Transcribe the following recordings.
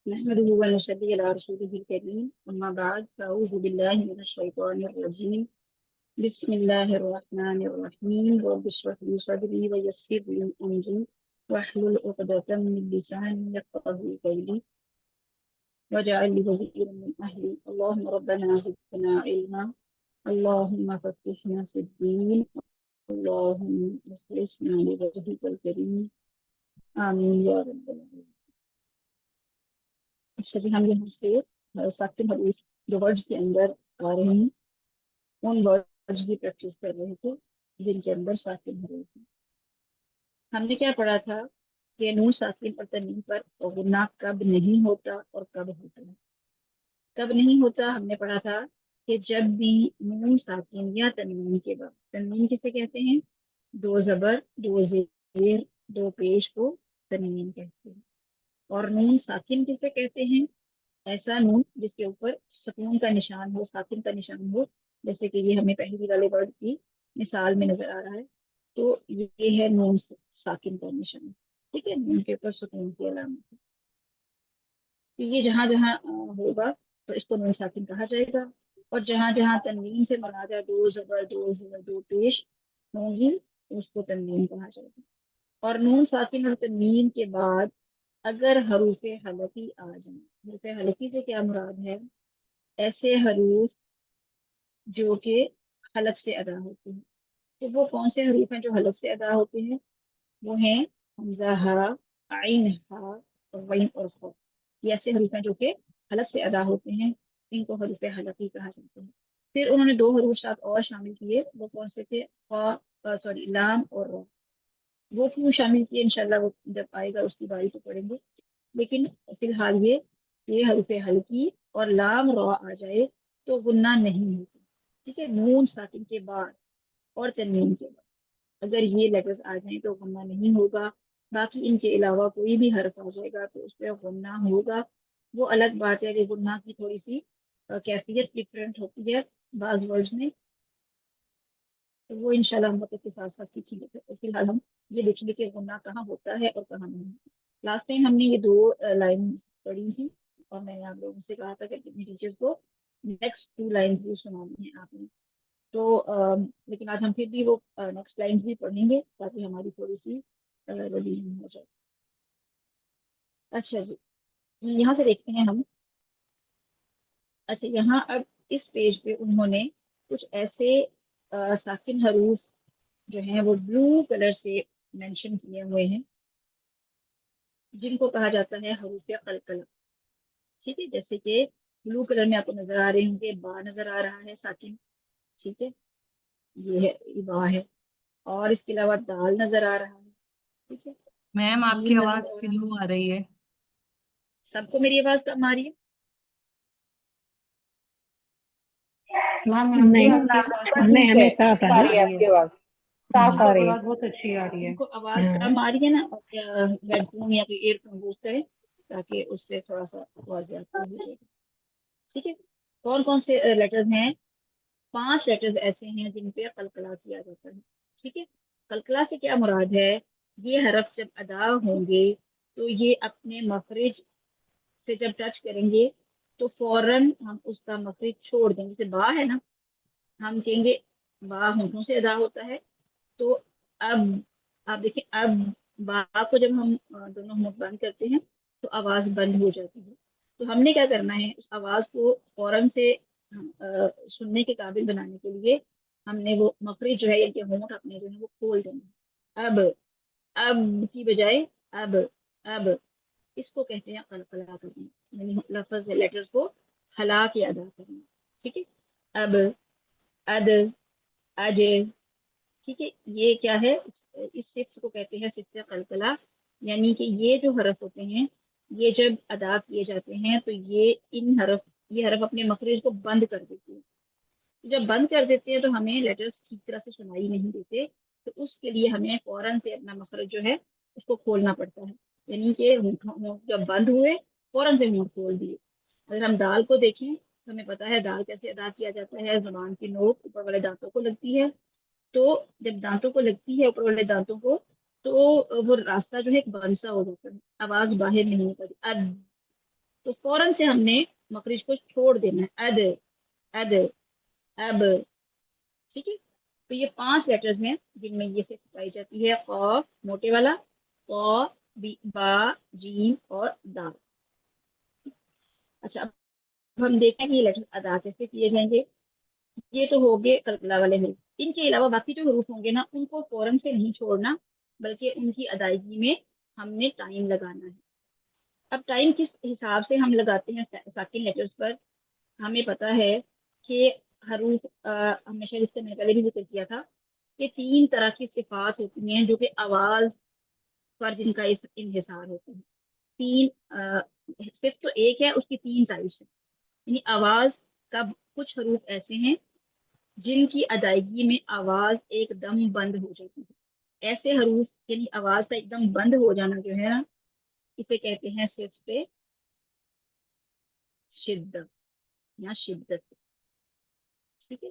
نحمده ونصلي على رسوله الكريم أما بعد فأعوذ بالله من الشيطان الرجيم بسم الله الرحمن الرحيم رب اشرح لي صدري ويسر لي أمري واحلل عقدة من لساني يفقهوا قولي واجعل لي وزيرا من أهلي اللهم ربنا زدنا علما اللهم فتحنا في الدين اللهم اخلصنا لوجهك الكريم آمين يا رب العالمين. اچھا جی، ہم یہاں سے ساکن حدیث جو ورڈز کے اندر آ رہے ہیں ان ورڈز کی پریکٹس کر رہے تھے جن کے اندر ساکن حروف ہیں. ہم نے کیا پڑھا تھا کہ نون ساکن اور تنوین پر غنہ کب نہیں ہوتا اور کب ہوتا ہے. کب نہیں ہوتا ہم نے پڑھا تھا کہ جب بھی نون ساکن یا تنوین کے بعد، تنوین کسے کہتے ہیں؟ دو زبر، دو زیر، دو پیش کو تنوین کہتے ہیں. اور نون ساکن کسے کہتے ہیں؟ ایسا نون جس کے اوپر سکون کا نشان ہو، ساکن کا نشان ہو، جیسے کہ یہ ہمیں پہلی والے ورڈ کی مثال میں نظر آ رہا ہے. تو یہ ہے نون ساکن کا نشان. ٹھیک ہے، نون کے اوپر سکون کی علامت ہے. تو یہ جہاں جہاں ہوگا تو اس کو نون ساکن کہا جائے گا. اور جہاں جہاں تنوین سے مراد ہے دو زبر، دو زیر، دو پیش ہوں گی اس کو تنوین کہا جائے گا. اور نون ساکن اور تنوین کے بعد اگر حروف حلقی آ جائیں، حروف حلقی سے کیا مراد ہے؟ ایسے حروف جو کہ حلق سے ادا ہوتے ہیں. تو وہ کون سے حروف ہیں جو حلق سے ادا ہوتے ہیں؟ وہ ہیں حمزہ، ہا، عین، ہا، غین اور خا. یہ ایسے حروف ہیں جو کہ حلق سے ادا ہوتے ہیں، ان کو حروف حلقی کہا جاتا ہے. پھر انہوں نے دو حروف ساتھ اور شامل کیے، وہ کون سے تھے؟ لام اور را. وہ کیوں شامل کیے انشاءاللہ وہ جب آئے گا اس کی باری تو پڑھیں گے. لیکن فی الحال یہ حروف حلقی اور لام را آ جائے تو غنہ نہیں ہوتا. ٹھیک ہے، نون ساکن کے بعد اور تنوین کے بعد اگر یہ لیٹرز آ جائیں تو غنہ نہیں ہوگا. باقی ان کے علاوہ کوئی بھی حرف آ جائے گا تو اس پہ غنہ ہوگا. وہ الگ بات ہے کہ غنہ کی تھوڑی سی کیفیت ڈفرینٹ ہوتی ہے بعض ورڈز میں، تو وہ انشاءاللہ ہم وقت کے ساتھ ساتھ سیکھیں گے. فی الحال ہم یہ دیکھیں گے کہ غنہ کہاں ہوتا ہے اور کہاں نہیں. لاسٹ ٹائم ہم نے یہ دو لائن پڑھی تھی اور میں نے آپ لوگوں سے کہا تھا کہ اپنی ٹیچرز کو نیکسٹ 2 لائنز بھی سنانی ہیں آپ نے. تو لیکن آج ہم پھر بھی وہ نیکسٹ لائنز بھی پڑھیں گے تاکہ ہماری تھوڑی سی ریویژن ہو جائے. اچھا جی، یہاں سے دیکھتے ہیں ہم. اچھا، یہاں اب اس پیج پہ انہوں نے کچھ ایسے ساکن حروف جو ہیں وہ بلو کلر سے مینشن کیے ہوئے ہیں جن کو کہا جاتا ہے حروف قلقلہ. ٹھیک ہے، جیسے کہ بلو کلر میں آپ کو نظر آ رہے ہوں گے، با نظر آ رہا ہے ساکن. ٹھیک ہے، یہ ہے با ہے. اور اس کے علاوہ دال نظر آ رہا ہے. ٹھیک ہے، میم آپ کی جیم آواز نظر آ رہا ہے. سلو آ رہی ہے. سب کو میری آواز کم آ رہی ہے؟ نہیں، ہمیں صاف آ رہی ہے آپ کی آواز، صاف آ رہی ہے. بہت اچھی آ رہی ہے. جن کو آواز کم آ رہی ہے نا ہیڈ فون یا پھر ایئر فون یوز کریں تاکہ اس سے تھوڑا سا واضح ہو جائے گا. ٹھیک ہے، کون کون سے لیٹرز ہیں؟ 5 لیٹرز ایسے ہیں جن پہ قلقلہ کیا جاتا ہے. ٹھیک ہے، قلقلہ سے کیا مراد ہے؟ یہ حرف جب ادا ہوں گے تو یہ اپنے مخرج سے جب ٹچ کریں گے تو فوراً ہم اس کا مخرج چھوڑ دیں. جیسے با ہے نا، ہم کہیں گے با ہونٹوں سے ادا ہوتا ہے، تو اب آپ دیکھیں اب با کو جب ہم دونوں ہونٹ بند کرتے ہیں تو آواز بند ہو جاتی ہے. تو ہم نے کیا کرنا ہے، اس آواز کو فوراً سے سننے کے قابل بنانے کے لیے ہم نے وہ مخرج جو ہے یا ہونٹ اپنے جو ہے وہ کھول دینا. اب کی بجائے اب اس کو کہتے ہیں قلقلہ کرنا، یعنی لفظ لیٹرز کو ہلا کے ادا کرنا. ٹھیک ہے، اب، اد، اج. ٹھیک ہے، یہ کیا ہے؟ اس صفت کو کہتے ہیں صفت قلقلہ. یعنی کہ یہ جو حرف ہوتے ہیں یہ جب ادا کیے جاتے ہیں تو یہ حرف اپنے مخرج کو بند کر دیتے ہیں. جب بند کر دیتے ہیں تو ہمیں لیٹرز ٹھیک طرح سے سنائی نہیں دیتے، تو اس کے لیے ہمیں فوراً سے اپنا مخرج جو ہے اس کو کھولنا پڑتا ہے. یعنی کہ جب بند ہوئے فوراً سے منہ کھول دیے. اگر ہم دال کو دیکھیں تو ہمیں پتا ہے دال کیسے ادا کیا جاتا ہے. زبان کی نوک اوپر والے دانتوں کو لگتی ہے، تو جب دانتوں کو لگتی ہے اوپر والے دانتوں کو تو وہ راستہ جو ہے ایک بند سا ہو جاتا ہے، آواز باہر نہیں نکلتی. तो फौरन से हमने मखरिज को छोड़ देना है, अद, अद, अब, ठीक है। तो ये 5 लेटर्स हैं जिनमें ये सिर्फ पाई जाती है, कॉफ मोटे वाला, कॉ, बा, जीम और दाल। अच्छा, अब हम देखते हैं कि ये लेटर्स अदा कैसे किए जाएंगे। ये तो हो गए कलकला वाले हरूफ। इनके अलावा बाकी जो हरूफ होंगे ना, उनको फौरन से नहीं छोड़ना, बल्कि उनकी अदायगी में हमने टाइम लगाना है। अब टाइम किस हिसाब से हम लगाते हैं साकिन लेटर्स पर, हमें पता है कि हरूफ हमने शायद इससे मैंने पहले भी जिक्र किया था कि 3 तरह की सिफात होती हैं जो कि आवाज पर जिनका इन्हिसार होता है। 3 सिर्फ तो एक है, उसकी 3 टाइप्स है। यानी आवाज का कुछ हरूफ ऐसे हैं जिनकी अदायगी में आवाज एकदम बंद हो जाती है। ऐसे हरूफ यानी आवाज का एकदम बंद हो जाना जो है ना, इसे कहते हैं सिर्फ पे शिद्दत या शिद्दत, ठीक है।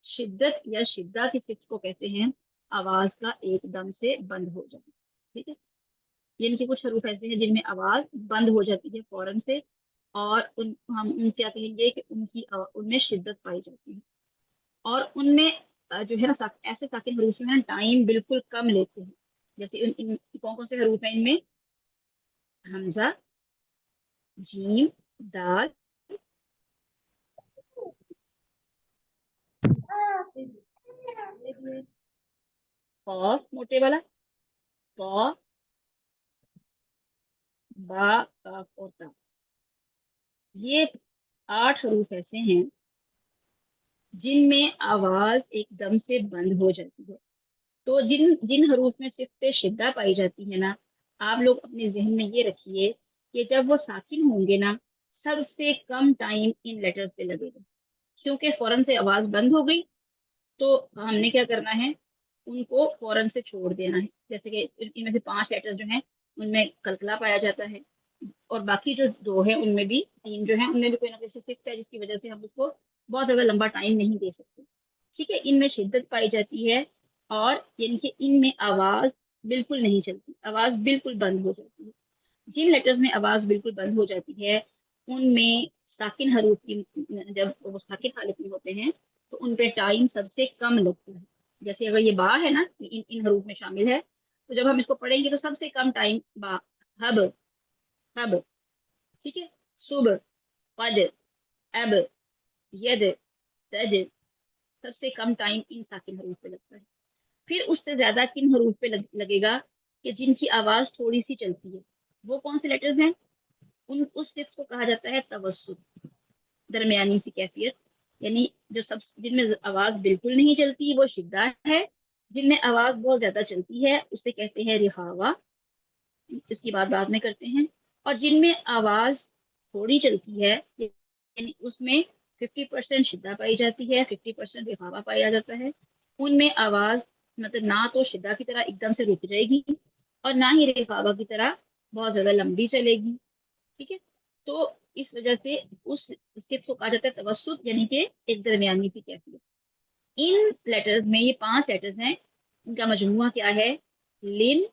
शिद्दत या शिद्दा की सिफ्त को कहते हैं आवाज का एकदम से बंद हो जाना, ठीक है। यानी कि कुछ हरूफ ऐसे हैं जिनमें आवाज बंद हो जाती है फौरन से, और हम उन क्या कहेंगे कि उनमें शिद्दत पाई जाती है। और उनमें जो है ना ऐसे साकिन हरूफ में टाइम बिल्कुल कम लेते हैं। जैसे इन कौन कौन से हरूफ हैं इनमें, हमजा, जीम, दाल, कॉफ मोटे वाला, कॉ, बा, काफ और ता। ये 8 हरूफ ऐसे हैं जिनमें आवाज एकदम से बंद हो जाती है। तो जिन जिन हरूफ में सिर्फ शिद्दा पाई जाती है ना, आप लोग अपने जहन में ये रखिए कि जब वो साकिन होंगे ना, सबसे कम टाइम इन लेटर्स पे लगेगा, क्योंकि फौरन से आवाज बंद हो गई तो हमने क्या करना है, उनको फौरन से छोड़ देना है। जैसे कि इनमें से 5 लेटर्स जो हैं उनमें कलकला पाया जाता है, और बाकी जो 2 है उनमें भी, 3 जो है उनमें भी कोई ना कोई सिफ्ट है जिसकी वजह से हम उसको बहुत ज्यादा लंबा टाइम नहीं दे सकते, ठीक है। इनमें शिद्दत पाई जाती है, और यानी कि इनमें आवाज बिल्कुल नहीं चलती, आवाज बिल्कुल बंद हो जाती है। जिन लेटर्स में आवाज बिल्कुल बंद हो जाती है उनमें साकिन हरूफ की, जब वो साकिन हालत में होते हैं तो उन पे टाइम सबसे कम लगता है। जैसे अगर ये बा है ना, इन हरूफ में शामिल है, तो जब हम इसको पढ़ेंगे तो सबसे कम टाइम बा, हब, हब, ठीक है, सुब, कद, अब, यद, तज, सबसे कम टाइम इन साकिन हरूफ पे लगता है। फिर उससे ज्यादा किन हरूफ पे लगेगा कि जिनकी आवाज थोड़ी सी चलती है। वो कौन से लेटर्स हैं, उन उस सिफ्त को कहा जाता है तवस्सुत, दरमियानी सी कैफियत। यानी जो सब जिनमें आवाज बिल्कुल नहीं चलती वो शिद्दा है, जिनमें आवाज बहुत ज्यादा चलती है उसे कहते हैं रिहावा, इसकी बात बाद में करते हैं। और जिनमें आवाज थोड़ी चलती है यानी उसमें 50% शिद्दा पाई जाती है, 50% रिहावा पाया जाता है, उनमें आवाज मतलब ना तो शिद्दा की तरह एकदम से रुक जाएगी और ना ही रिहावा की तरह बहुत ज्यादा लंबी चलेगी, ठीक है। तो इस वजह से उस सिफ्त को कहा जाता है तवस्सुत, यानी कि एक दरमियानी सी कैफियत। इन लेटर्स में ये 5 लेटर्स हैं, इनका मजमूआ क्या है, लिन,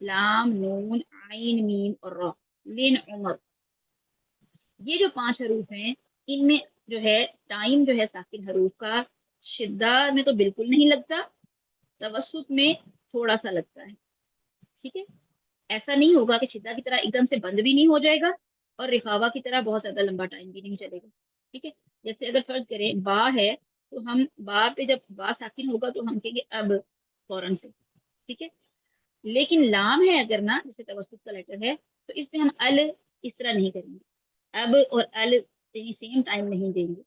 लाम, नून, आइन, मीम और रॉ, लिन, उमर। ये जो 5 हरूफ हैं इनमें जो है टाइम जो है साकिन हरूफ का, शिद्दा में तो बिल्कुल नहीं लगता, तवस्सुत में थोड़ा सा लगता है, ठीक है। ऐसा नहीं होगा कि शिद्दा की तरह एकदम से बंद भी नहीं हो जाएगा और रिखावा की तरह बहुत ज्यादा लंबा टाइम भी नहीं चलेगा, ठीक है। जैसे अगर फर्ज करें बा है, तो हम बा पे जब बा साकिन होगा तो हम कहेंगे अब, फौरन से, ठीक है। लेकिन लाम है अगर ना, जैसे तवस्सुत का लेटर है, तो इस पे हम अल इस तरह नहीं करेंगे, अब और अल सेम टाइम नहीं देंगे।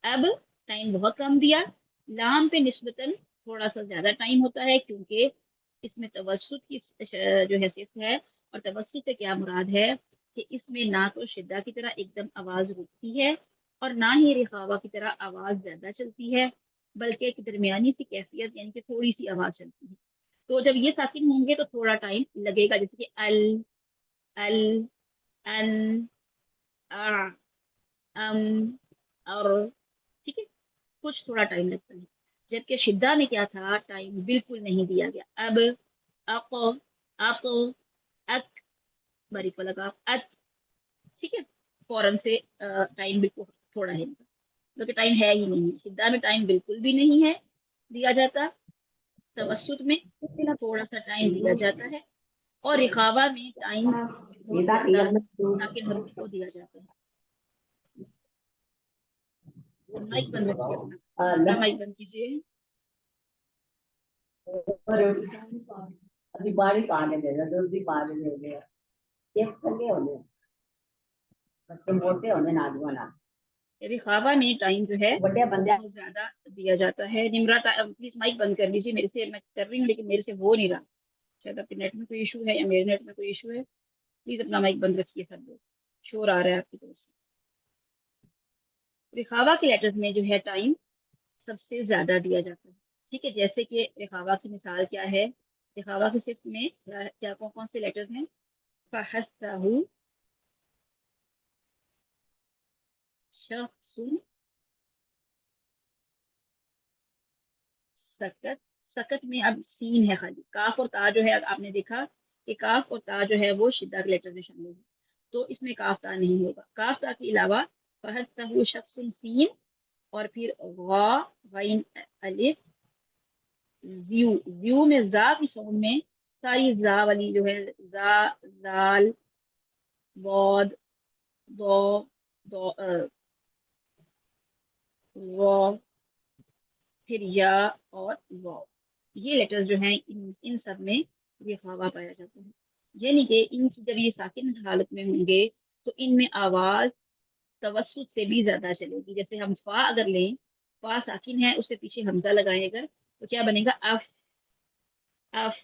अब टाइम बहुत कम दिया, लाम पे निस्बतन थोड़ा सा ज्यादा टाइम होता है, क्योंकि इसमें तवस्सुत की जो हैसियत है। और तवस्सुत से क्या मुराद है कि इसमें ना तो शिद्दा की तरह एकदम आवाज रुकती है और ना ही रिखावा की तरह आवाज ज्यादा चलती है, बल्कि एक दरमियानी सी कैफियत यानी कि थोड़ी सी आवाज चलती है। तो जब ये साकिन होंगे तो थोड़ा टाइम लगेगा, जैसे कि अल, अन, आ, अम, और, ठीक है, कुछ थोड़ा टाइम लगता है। जबकि शिद्दा में क्या था, टाइम बिल्कुल नहीं दिया गया। अब, अको, अको, अत, बारीक वाला का अत, ठीक है, फौरन से टाइम बिल्कुल थोड़ा है इनका, क्योंकि टाइम है ही नहीं। शिद्दा में टाइम बिल्कुल भी नहीं है दिया जाता, तवस्सुत में थोड़ा सा टाइम दिया जाता है, और रिखावा में टाइम बहुत ज्यादा साकिन हरूफ को दिया जाता है। माइक बंद रखिए अपना माइक बंद कीजिए। अभी बारी पाने दे रहा, जल्दी पाने दे रहा, ये थके होने, बच्चे मोटे होने नाजुआ ना, रिखावा में टाइम जो है बड़े बंदे बहुत ज्यादा दिया जाता है। निमरा प्लीज माइक बंद कर लीजिए, मेरे से मैं कर रही हूँ लेकिन मेरे से हो नहीं रहा, शायद आपके नेट में कोई इशू है या मेरे नेट में कोई इशू है। प्लीज अपना माइक बंद रखिए सब लोग, शोर आ रहा है आपकी तरफ से। रिखावा के लेटर्स में जो है टाइम सबसे ज्यादा दिया जाता है। ठीक है, जैसे कि रिखावा की मिसाल क्या है, रिखावा की सिर्फ में क्या कौन कौन से लेटर्स हैं, फहस्सहु शख्सुन, सकत। सकत में अब सीन है खाली, काफ और ता जो है आपने देखा कि काफ और ता जो है वो शिद्दा के लेटर में शामिल है, तो इसमें काफ ता नहीं होगा। काफ ता के अलावा फहस्सहु शख्सुन सीन, और फिर गा गैन अलिफ ज्यू। ज्यू में जा की साउंड में सारी जा वाली जो है, जा जाल बौद दो दो वो, फिर या और वाव, ये लेटर्स जो हैं इन सब में ये ख्वाबा पाया जाता है। यानी कि इनकी जब ये साकिन हालत में होंगे तो इनमें आवाज तवस्सुत से भी ज्यादा चलेगी। जैसे हम फा अगर लें, फा साकिन है, उससे पीछे हमजा लगाए अगर, तो क्या बनेगा, अफ, अफ,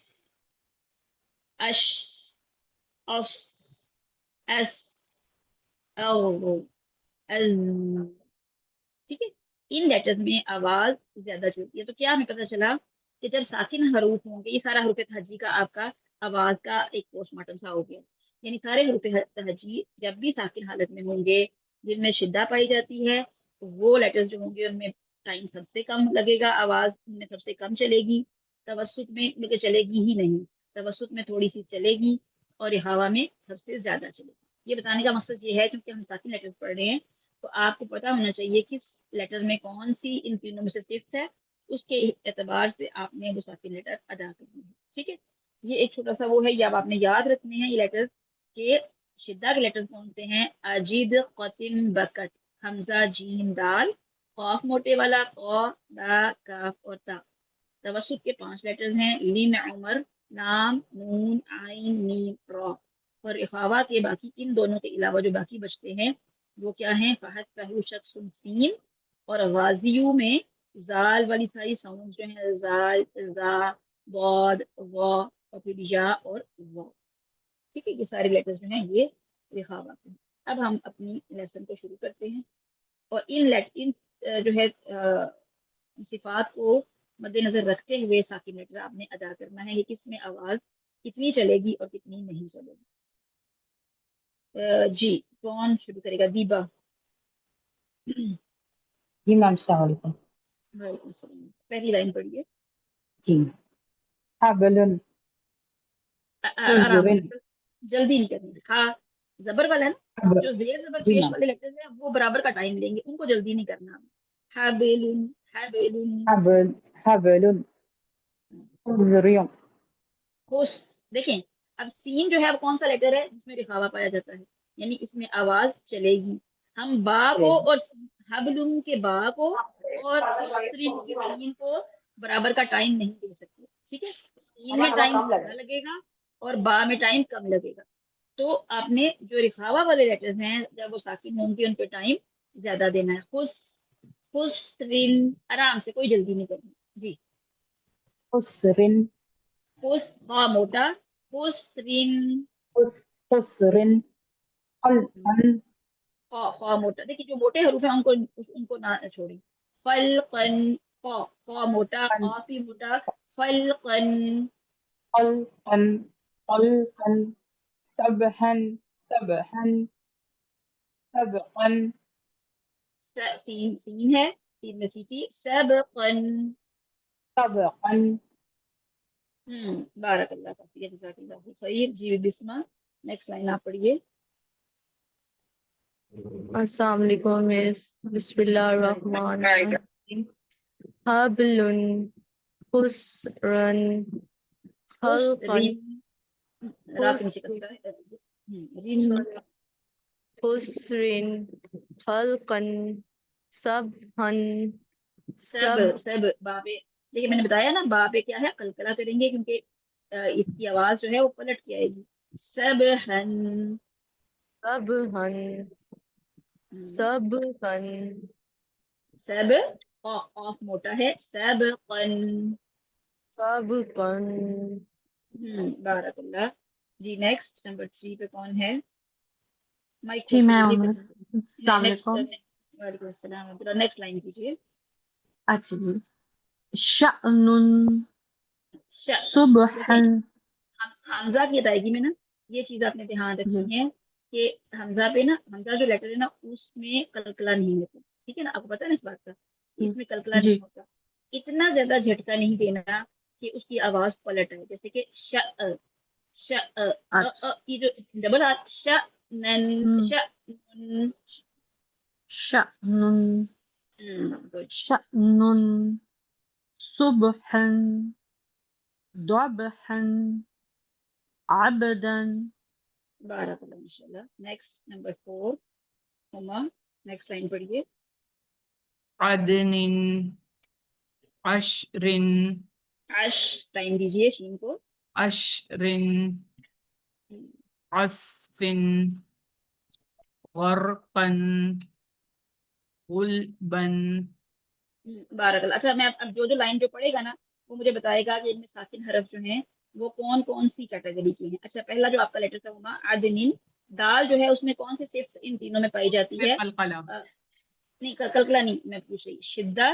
अश, अस, एस, औ, अज। ठीक है, इन लेटर्स में आवाज ज्यादा चलती है। तो क्या हमें पता चला कि जब साकिन हरूफ होंगे, ये सारा हरूफ तहजी का आपका आवाज का एक पोस्टमार्टम सा हो गया, यानी सारे हरूफ तहजी जब भी साकिन हालत में होंगे जिनमें शिद्दा पाई जाती है, तो वो लेटर्स जो होंगे उनमें टाइम सबसे कम लगेगा, आवाज उनमें सबसे कम चलेगी। तवस्सुत में बल्कि चलेगी ही नहीं, तवस्सुत में थोड़ी सी चलेगी, और हवा में सबसे ज्यादा चलेगी। ये बताने का मकसद ये है क्योंकि हम साकिन लेटर्स पढ़ रहे हैं, तो आपको पता होना चाहिए किस लेटर में कौन सी इन तीनों में से सिफ्त है, उसके एतबार से आपने वो साकिन लेटर अदा करने हैं। ठीक है, ये एक छोटा सा वो है, ये अब आपने याद रखने हैं ये लेटर के। शिद्दा के लेटर कौन से हैं, अजीद, कतिम, बकत, हमजा, जीम, दाल, खौफ मोटे वाला, कौ, दा, काफ और ता। तवस्सुत के 5 लेटर्स हैं, लिन, उमर, लाम, नून, आइन, मीम, रॉ। और इखावा के बाकी इन दोनों के अलावा जो बाकी बचते हैं वो क्या हैं, फहद, फहू, शख्सुन, सीन, और गाजियू में जाल वाली सारी साउंड जो है, जाल, जा, बौद, वा, और फिर या और वा। ठीक है, ये सारे लेटर्स जो हैं ये इखावा के हैं। अब हम अपनी लेसन को शुरू करते हैं, और इन जो है सिफात को मद्देनजर रखते हुए साकिन लेटर आपने अदा करना है कि किसमें आवाज कितनी चलेगी और कितनी नहीं चलेगी। जी, कौन शुरू करेगा, दीबा? जी मैम, अस्सलाम वालेकुम। वालेकुम सलाम। पहली लाइन पढ़िए। जी, हाबलुन, आराम से, हुजुरिन। जल्दी नहीं करनी। हाँ, जबर वाला है ना, हब, जो जेर जबर जी पेश मैम। वाले लेटर्स हैं वो बराबर का टाइम लेंगे, उनको जल्दी नहीं करना। हाबेलुन, हाबेलुन। हबल, हबलुन, हुजुरिन। खुश। देखें, अब सीन जो है अब कौन सा लेटर है जिसमें रिखावा पाया जाता है, यानी इसमें आवाज चलेगी। हम बा को और हबलुन के बा को और खुसरिन की सीन को बराबर का टाइम नहीं दे सकते। ठीक है, सीन में टाइम ज्यादा लगेगा और बा में टाइम कम लगेगा। तो आपने जो रिखावा वाले लेटर्स हैं जब वो साकिन होंगे उन पे टाइम ज्यादा देना है। खुश, खुसरिन, आराम से, कोई जल्दी नहीं करनी। जी, हुसरिन, खुश, हाँ मोटा, खुसरिन। हुसरिन, खलकन, ख, ख मोटा, देखिए जो मोटे हरूफ हैं उनको उनको ना छोड़ें। फलकन, ख, ख मोटा, कन, काफ भी मोटा, फलकन। खलकन, खलकन, सबहन, सबहन, सबकन, सीन, सीन है, सीन में सीटी, सबकन। सबकन। बारकल्लाह, काफी जज़ाकल्लाह खैर। जी बिस्मा, नेक्स्ट लाइन आप पढ़िए। السلام علیکم مس. بسم اللہ الرحمن الرحیم. حبل خسرن خلقا. را کے نیچے کسرہ ہے رین خسرن خلقا سبحن سب سب بابے. دیکھیے میں نے بتایا نا بابے کیا ہے قلقلہ کریں گے کیونکہ اس کی آواز جو ہے وہ پلٹ کے آئے گی. سبحن سبحن سبحن. سب آف موٹا ہے سبقن. سبقن. بارک اللہ. جی نیکسٹ نمبر 3 پہ کون ہے؟ مائک جی کھول کے میں دیجیے ہوں. السلام نیکسٹ. علیکم. وعلیکم السلام. نیکسٹ لائن کیجیے. اچھا جی. شأن دیکھیں صبحا. حمزہ کی ادائیگی میں نا یہ چیز آپ نے دھیان جی رکھنی ہے کہ حمزہ پہ نا حمزہ جو لیٹر ہے نا اس میں قلقلہ نہیں ہوتا. ٹھیک ہے نا، آپ کو پتا ہے نا اس بات کا اس میں قلقلہ جی نہیں ہوتا. اتنا زیادہ جھٹکا نہیں دینا کہ اس کی آواز پلٹ آئے. جیسے کہ اچھا. یہ جو ڈبل شأن. شأن گڈ. شأن صبحا ضبحا عبدا. بارک اللہ ماشاءاللہ. نیکسٹ نمبر 4 ہما نیکسٹ لائن پڑھیے. عدن عشر عش لائن دیجیے شین کو. عشر عصف غرقا غلبا. بارک اللہ. اچھا میں اب جو لائن جو پڑھے گا نا وہ مجھے بتائے گا کہ ان میں ساکن حرف جو ہیں وہ کون کون سی کیٹیگری کے ہیں. اچھا پہلا جو آپ کا لیٹر تھا ہوگا عدن. دال جو ہے اس میں کون سی صفت ان تینوں میں پائی جاتی ہے؟ قلقلہ. نہیں قلقلہ نہیں میں پوچھ رہی. شدہ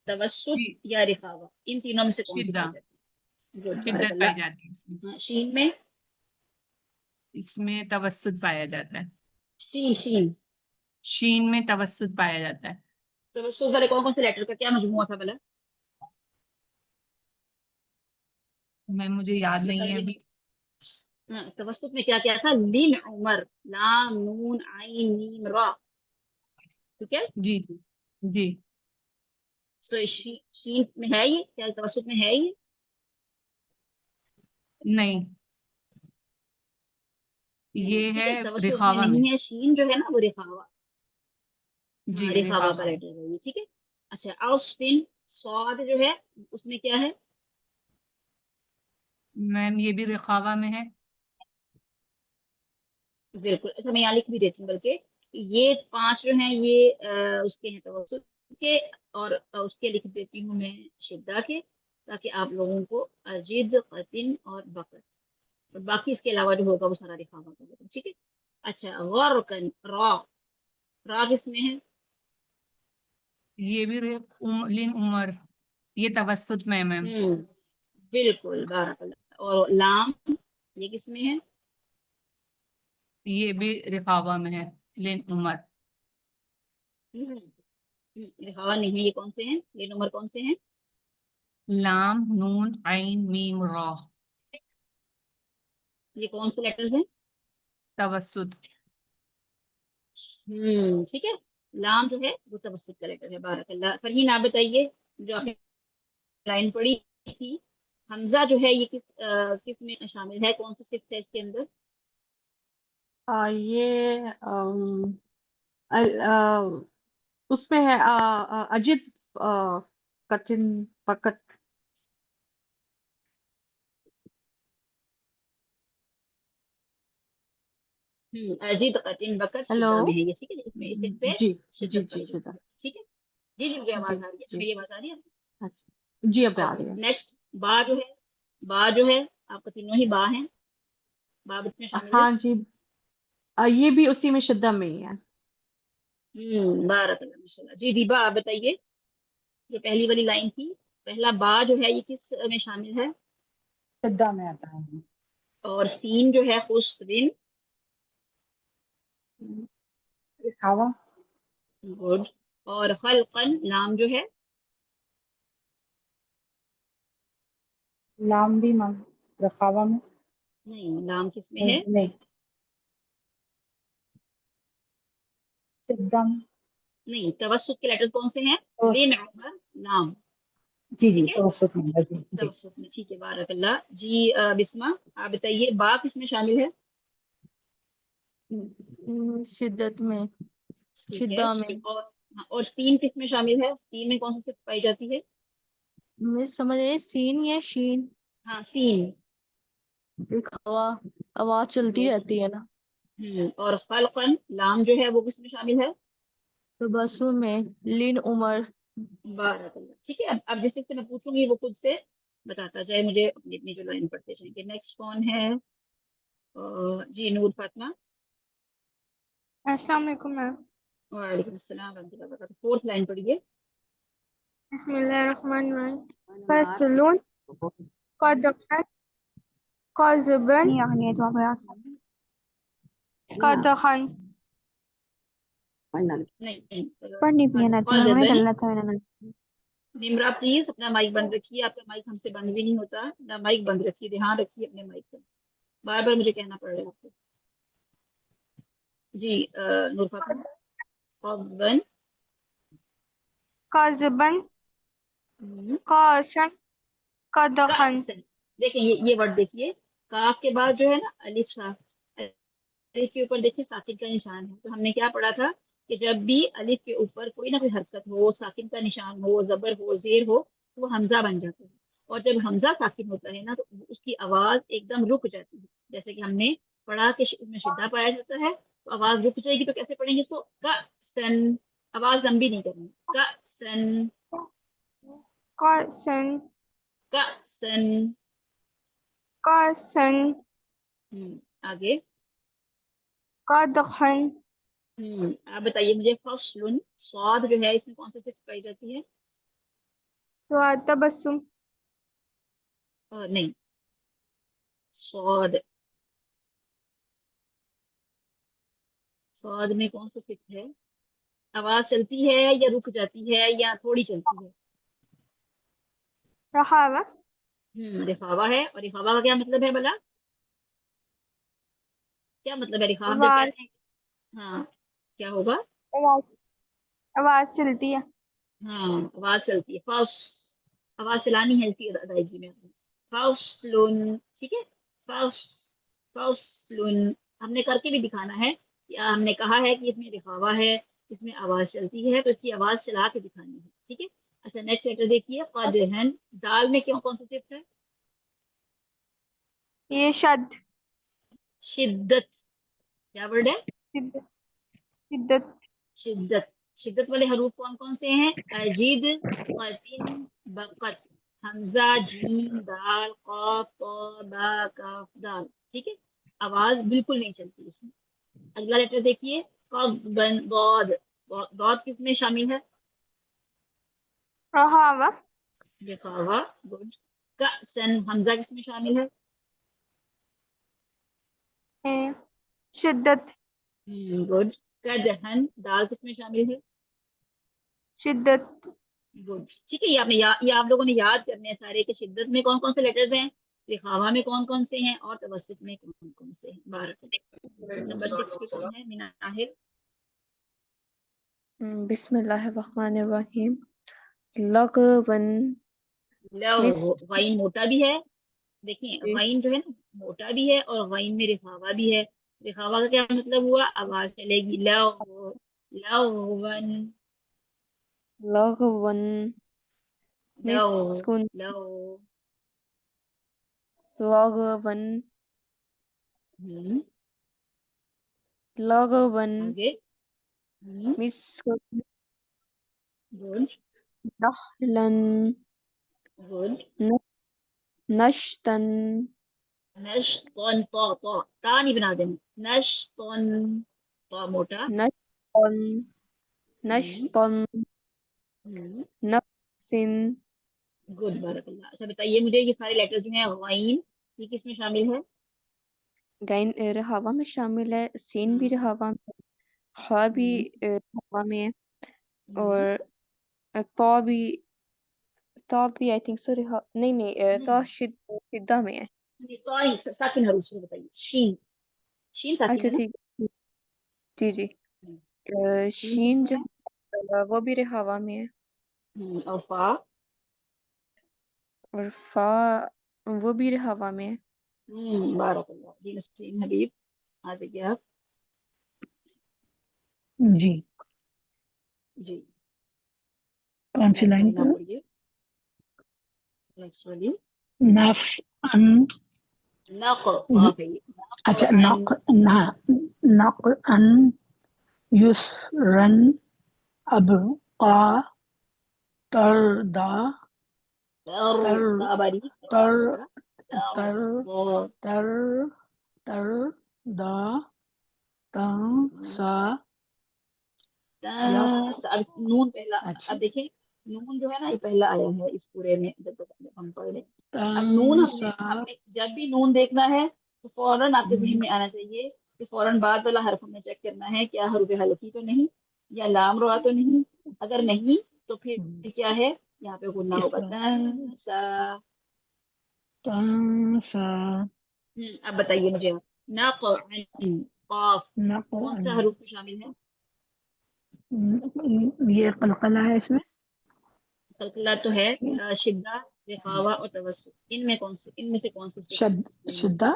توسط جی، یا رخاوہ ان تینوں میں سے کون سی پائی شدہ جاتی ہے؟ گڈ بارک شدت اللہ. پائی جاتی ہے اس میں. ہاں شین میں اس میں توسط پایا جاتا ہے. شین شین میں توسط پایا جاتا ہے. توسط والے کون کون سے لیٹر کا کیا مجموعہ تھا بلا مجھے یاد نہیں ہے بتائیے. ابھی. توسط میں کیا کیا تھا؟ لین عمر لام نون عین میم را. ٹھیک ہے. جی جی جی. تو شین میں ہے یہ کیا توسط میں ہے یہ؟ نہیں، یہ ٹھیک ہے ہے توسط میں رخاوہ میں. نہیں ہے. شین جو ہے نا وہ رخاوہ. جی ہاں رخاوہ کا رخاوہ. لیٹر ہے یہ. ٹھیک ہے. اچھا عصفن صاد جو ہے اس میں کیا ہے؟ میم یہ بھی رخاوہ میں ہے. بالکل. اچھا میں یہاں لکھ بھی دیتی ہوں بلکہ یہ 5 جو ہیں یہ اس کے ہیں توسط کے اور اس کے لکھ دیتی ہوں میں شدہ کے تاکہ آپ لوگوں کو اجد قطن اور بکر اور باقی اس کے علاوہ جو ہوگا وہ سارا رخاوہ کا ہوگا. ٹھیک ہے. اچھا غرقن را. را کس میں ہے؟ یہ بھی لین عمر یہ توسط میں ہے میم. بالکل بارک اللہ. اور لام یہ کس میں ہے؟ یہ بھی رخاوہ میں ہے لین عمر. رخاوہ نہیں ہے. یہ کون سے ہیں؟ یہ نمبر کون سے ہیں؟ لام نون عین میم را. یہ کون سے لیٹرز ہیں؟ توسط. ٹھیک ہے. لام جو ہے وہ توسط کا لیٹر ہے. بارک اللہ. فرحین آپ بتائیے جو آپ نے لائن پڑھی تھی حمزہ جو ہے یہ کس میں شامل ہے؟ کون سی صفت ہے اس کے اندر؟ یہ اس میں ہے اجد قطن فقط. اجید قطن بکر ہیلو. شدہ میں ہے یہ. ٹھیک ہے. اس میں اس پہ جی جی شدت جی پائی جاتی شدہ. ہے. ٹھیک ہے. جی جی مجھے جی آواز آ رہی ہے. جی. میری آواز آ رہی ہے؟ اچھا جی اب آ اوکے رہی ہے. نیکسٹ با جو ہے. با جو ہے آپ کا تینوں ہی با ہیں. با اس میں شامل ہے. ہاں جی. یہ بھی اسی میں شدہ میں ہی ہے. بارک اللہ ماشاء اللہ. جی دیبا آپ بتائیے جو پہلی والی لائن تھی پہلا با جو ہے یہ کس میں شامل ہے؟ شدہ میں آتا ہے. اور سین جو ہے خسرن. رخاوہ. گڈ. اور خلقن لام جو ہے لام بھی رخاوہ میں. نہیں لام کس میں ہے؟ نہیں शिद्दम नहीं, तवस्सुत के लेटर्स कौन से हैं? तो लिन उमर लाम, जी जी ठीक है, तवस्सुत नंबर जी जी तवस्सुत में, ठीक है, बारकल्लाह जी। बिस्मा, आप बताइए बा किस में शामिल है? शिद्दत में, ठीक है, शिद्दा में। और हाँ, और सीन किस में शामिल है? सीन में कौन सी सिफत पाई जाती है? मैं समझ रही सीन या शीन, हाँ, सीन। एक हवा, आवाज चलती गुड। रहती है ना। और खलकन लाम जो है वो किस में शामिल है? तो बसों में लिन उमर। बारकल्लाह, ठीक है। अब जिस चीज से मैं पूछूंगी वो खुद से बताता जाए मुझे, अपनी अपनी जो लाइन पढ़ते जाएंगे। नेक्स्ट कौन है? जी, नूर फातिमा। अस्सलाम वालेकुम मैम। वालेकुम अस्सलाम रहमतुल्लाहि व बरकातहू। फोर्थ लाइन पढ़िए। बिस्मिल्लाहिर्रहमानिर्रहीम। फसलुन कदखन कज़बन يعني कदखन। नहीं नहीं, पढ़नी भी है ना तो मैंने कज़बन। डलना था मैंने। निम्रा प्लीज अपना माइक बंद रखिए, आपका माइक हमसे बंद भी नहीं होता ना, माइक बंद रखिए, ध्यान रखिए अपने माइक पर, बार बार मुझे कहना पड़ रहा है आपको। जी, नूर फातिमा। कज़बन। कज़बन हम्म, कासन कदखन। कअसन। देखिए ये वर्ड देखिए, काफ के बाद जो है ना अलिफ छा, अलिफ के ऊपर देखिए साकिन का निशान है। तो हमने क्या पढ़ा था कि जब भी अलिफ के ऊपर कोई ना कोई हरकत हो, साकिन का निशान हो, जबर हो, जेर हो, तो वो हमजा बन जाता है। और जब हमजा साकिन होता है ना तो उसकी आवाज एकदम रुक जाती है। जैसे कि हमने पढ़ा कि उसमें शिद्दा पाया जाता है, तो आवाज रुक जाएगी। तो कैसे पढ़ेंगे इसको? का सन, आवाज लंबी नहीं करनी, का सन, कासन का सन। कासन आगे। कदखन। आप बताइए मुझे, फस्लुन स्वाद जो है इसमें कौन सी सिफ्त पाई जाती है? तबस्सुम नहीं, स्वाद, स्वाद में कौन सा सिफ्त है? आवाज चलती है या रुक जाती है या थोड़ी चलती है? रहावा रिखावा है। और रिखावा का क्या मतलब है भला? क्या मतलब है रिखावा? हम जब आवाज कहते हैं, हाँ, क्या होगा? आवाज आवाज चलती है। हाँ, आवाज चलती है। फस, आवाज चलानी है इसकी अदायगी में। फसलुन, ठीक है, फस, फसलुन। हमने करके भी दिखाना है, या हमने कहा है कि इसमें रिखावा है, इसमें आवाज चलती है, तो इसकी आवाज चला के दिखानी है, ठीक है। अच्छा, नेक्स्ट लेटर देखिए, कदहन। दाल में क्यों कौन सा सिफ्त है? ये शद शिद्दत। क्या वर्ड है? शिद्दत शिद्दत शिद्दत। शिद्दत वाले हरूफ कौन कौन से हैं? अजीद, कतिन, बकत। हमजा, जीम, दाल, कॉफ, तो, बा, काफ, दाल, ठीक है। आवाज बिल्कुल नहीं चलती इसमें। अगला लेटर देखिए, कफ, बन, गौद। गौद किस में शामिल है? रहावा लिखावा। गुड। का सन, हमजा किस में शामिल है? शिद्दत गुड। का दहन, दाल किस में शामिल है? शिद्दत गुड, ठीक है। ये आप लोगों ने याद करने हैं सारे कि शिद्दत में कौन कौन से लेटर्स हैं, लिखावा में कौन कौन से हैं, और तवस्सुत में कौन कौन से हैं। बारह। नंबर 6 पे कौन है? मिनाहिर। बिस्मिल्लाहिर्रहमानिर्रहीम। लगवन मिस। लव, गाइन मोटा भी है। देखिए, गाइन जो है ना मोटा भी है, और गाइन में रिखावा भी है। रिखावा का क्या मतलब हुआ? आवाज चलेगी। लव, लवन, लगवन लव, मिस्कुन। लव। लगवन हम्म, लगवन आगे। मिस्कुन। गुड, नहलन गुड। न- नश्तन नश्तन, तो ता नहीं बना देना, नश्तन, तो मोटा। नश्तन हम्म, नश्तन हम्म, नफ्सिन। गुड, बारकल्लाह। अच्छा बताइए मुझे, ये सारे लेटर जो हैं गाइन, ये किस में शामिल है? गाइन रहावा में शामिल है, सीन भी हम्म, रहावा में, हा भी हम्म, रहावा में है, हम्म, और तो भी, तो भी आई थिंक सो रहा नहीं नहीं तो नहीं, शिद्दा में है। नहीं, तो आई साकिन हरूफ से बताइए। शीन, शीन साकिन अच्छा है ना? ठीक, जी जी। शीन जो है, वो भी रिहावा में है, और फा और फा वो भी रिहावा में है। बारकल्लाह जी। नस्रीन हबीब आ जाइए आप। जी, जी कौन सी नेक्स्ट लाइन लाइन आप पर? पढ़िए। नेक्स्ट वाली नफ अन, नक काफ है ये। अच्छा, नक नक ना, नक अन युसरन अब का तरदा तर तर ता बारीक तर जरा तर वो तर तर दा तं सा यस। अब नून पहला। अच्छा, अब देखिए नून जो है ना ये पहला आया है इस पूरे में जब हम पढ़ रहे हैं। अब नून तं हमने सा हमने जब भी नून देखना है तो फौरन आपके ज़हन में आना चाहिए कि फौरन बाद वाला हर्फ हमें चेक करना है क्या हरूफ हलकी तो नहीं या लाम रोआ तो नहीं। अगर नहीं तो फिर क्या है यहाँ पे गुन्ना होगा इखवा सा। तं सा अब बताइए मुझे आप नक काफ नक कौन सा अन, हरूफ शामिल है? ये कलकला है इसमें। कलकला तो है शिद्दा रिखावा और तवस्सुत इनमें से कौन सी शद सिफत? शुद्धा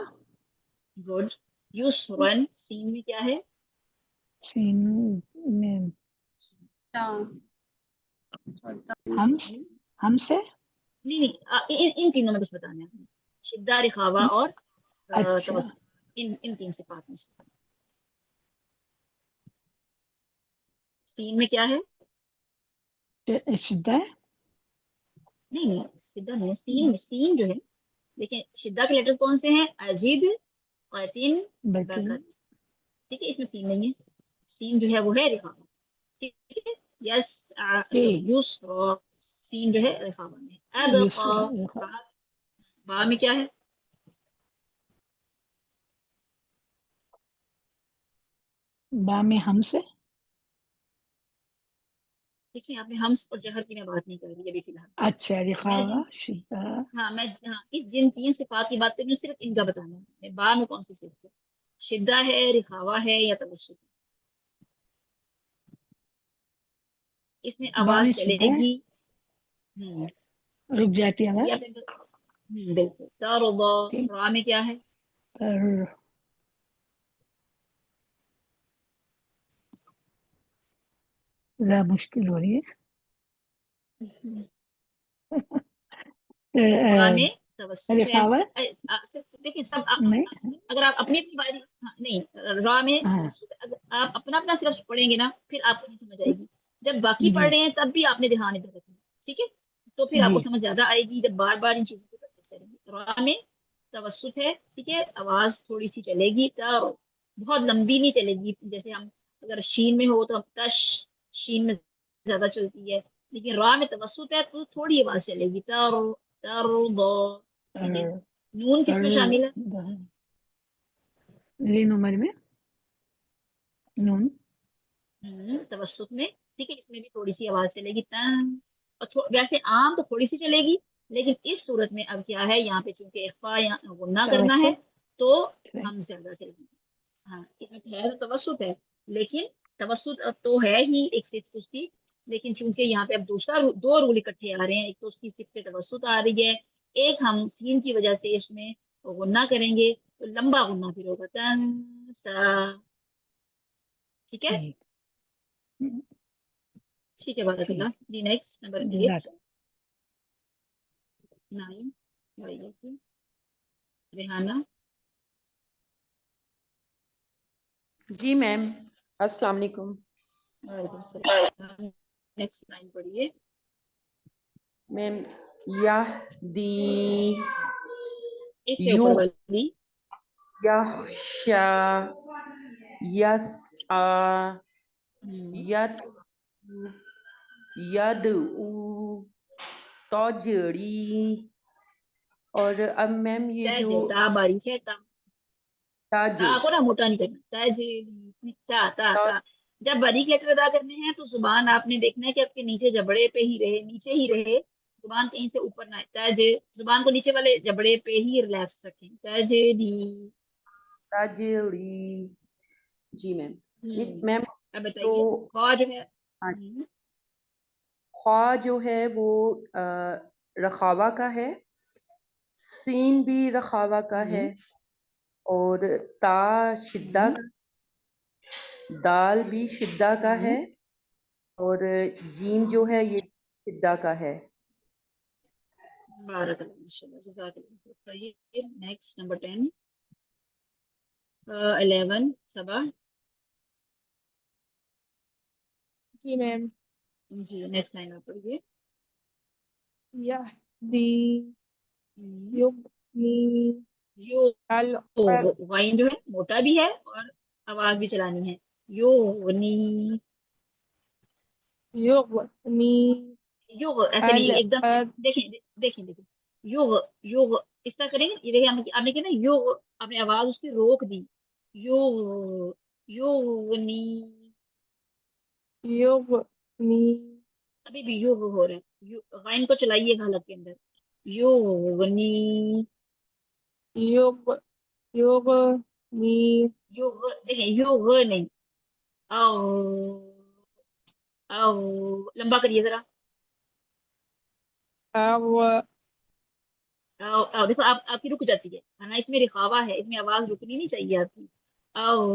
गुड। युसरन सीन में क्या है? सीन में हमसे नहीं नहीं इन तीनों में कुछ बताना है आपने। शिद्दा रिखावा और अच्छा, तवस्सुत इन तीन सिफात में से। सीन में क्या है? शुद्धा है। नहीं नहीं शिद्दा नहीं सीन सीन जो है। देखिए शिद्दा के लेटर्स कौन से हैं? अजीद कतिन बल्कि बकत। ठीक है इसमें सीन नहीं है। सीन जो है वो है रिखावा। ठीक है। यस सॉरी ठीक युसरा सीन जो है रिखावा में। अब युसरा बा में क्या है? बा में हमसे। देखिए आपने हम्स और जहर की मैं बात नहीं कर रही अभी फिलहाल। अच्छा, मैं रिखावा जिन शुद्धा हाँ इस जिन तीन सिफात की बात कर रही हूँ सिर्फ इनका बताना है मैं बा में कौन सी सिफत है? शिद्दा है रिखावा है या तवस्सुत है? इसमें बा में आवाज शुद्धा है, चलेगी। हम्म रुक जाती है ये आवाज। आपने बिल्कुल तारुदा। ठीक, रा में क्या है? तर रा मुश्किल हो रही है। रा में तवस्सुत है। रिखावा देखिए सब में, अगर आप अपनी अपनी बारी नहीं रा में हाँ तवस्सुत है। अगर आप अपना अपना सिर्फ पढ़ेंगे ना फिर आपको नहीं समझ आएगी। जब बाकी पढ़ जी रहे हैं तब भी आपने ध्यान इधर रखना। ठीक है तो फिर आपको जी समझ ज्यादा आएगी जब बार बार इन चीजों को प्रैक्टिस करेंगे। रा में तवस्सुत है। ठीक है आवाज थोड़ी सी चलेगी तो बहुत लंबी नहीं चलेगी जैसे हम अगर शीन में हो तो हम तश शीन में ज्यादा चलती है। लेकिन रा में तवस्सुत है तो थोड़ी आवाज चलेगी तारो तारो दो। ठीक है। तर नून किस तर में शामिल है? लीन उम्र में नून। तवस्सुत में। ठीक है इसमें भी थोड़ी सी आवाज चलेगी तन और वैसे आम तो थोड़ी सी चलेगी। लेकिन इस सूरत में अब क्या है यहाँ पे चूंकि इख्फा या गुन्ना करना है तवसत तो से हम ज्यादा चलेगी। हाँ इसमें तो है तो तवस्सुत है। लेकिन तवस्सुत अब तो है ही एक सिर्फ उसकी। लेकिन चूंकि यहाँ पे अब दो रूल इकट्ठे आ रहे हैं एक तो उसकी सिर्फ तवस्सुत आ रही है। एक हम सीन की वजह से इसमें गुन्ना करेंगे तो लंबा गुन्ना फिर होगा तन सा। ठीक है। ठीक। ठीक है बारकल्लाह ठीक, जी। नेक्स्ट नंबर 8 जज़ाक 9 रेहाना। जी मैम, अस्सलाम वालेकुम। वालेकुम सलाम। नेक्स्ट लाइन पढ़िए। मैम यहदी इससे यू ऊपर वाली यख्शा यस्आ यद यदऊ तजरी। और अब मैम ये जो तज ता बारीक है ता तज ता को ना मोटा नहीं करना तज ता ता ता। जब बारीक लेटर अदा करने हैं तो जुबान आपने देखना है कि आपके नीचे जबड़े पे ही रहे नीचे ही रहे। जुबान कहीं से ऊपर ना आए। तज जुबान को नीचे वाले जबड़े पे ही रिलैक्स रखें तज दी। तजरी। जी मैम। मिस हम्म मैम अब बताइए तो ख्वा जो है हाँ, हम्म, ख्वा जो है वो रखावा का है, सीन भी रखावा का है, और ता शिद्दा हम्म, का, दाल भी शिद्दा का है, हम्म, और जीम जो है ये शिद्दा का है। बारकल्लाह माशाल्लाह जज़ाकल्लाह खैर। नेक्स्ट नंबर 10 11 सबा जी मैम। जी नेक्स्ट लाइन आप पढ़िए। यहदी हम्म, युगनी यो अल वाइन जो है मोटा भी है और आवाज भी चलानी है। योगनी युगनी योग ऐसे अल नहीं एकदम से देखें देखें देखें योग योग इस तरह करेंगे। ये देखिए आपने किया ना योग, आपने आवाज उसकी रोक दी। योग योगनी युगनी अभी भी योग हो रहा है। गाइन को चलाइए हालत के अंदर। योगनी युग युगनी योग देखें योग नहीं। आओ आओ लंबा करिए जरा। अव आओ आओ देखो आप आपकी रुक जाती है ना, इसमें रिखावा है, इसमें आवाज रुकनी नहीं चाहिए आपकी। आओ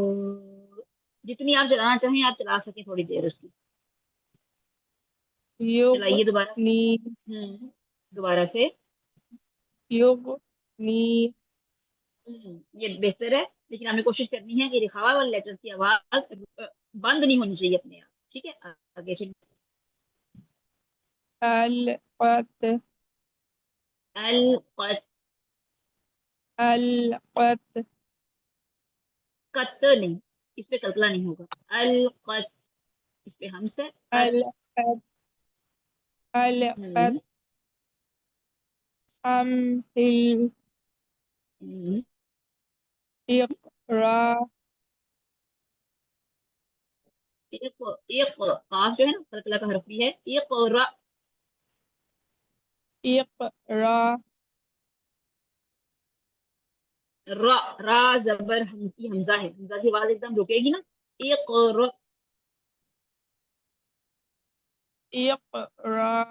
जितनी आप चलाना चाहें आप चला सकें थोड़ी देर उसकी। चलाइए दोबारा से। युगनी दोबारा से। युगनी ये बेहतर है, लेकिन हमें कोशिश करनी है कि रिखावा वाले लेटर्स की आवाज बंद नहीं होनी चाहिए अपने आप। ठीक है आगे चलिए। अल कत अल कत अल कत कत नहीं, इस पे कल्पना नहीं होगा। अल कत इस पे हमस है। अल कत अल हम्म, कत हम हिल हम्म, इकरा एक काफ जो है ना कलकला का हरफ भी है। एक इकरा रा रा जबर हमजा है, हमजा की आवाज एकदम रुकेगी ना। एक इकरा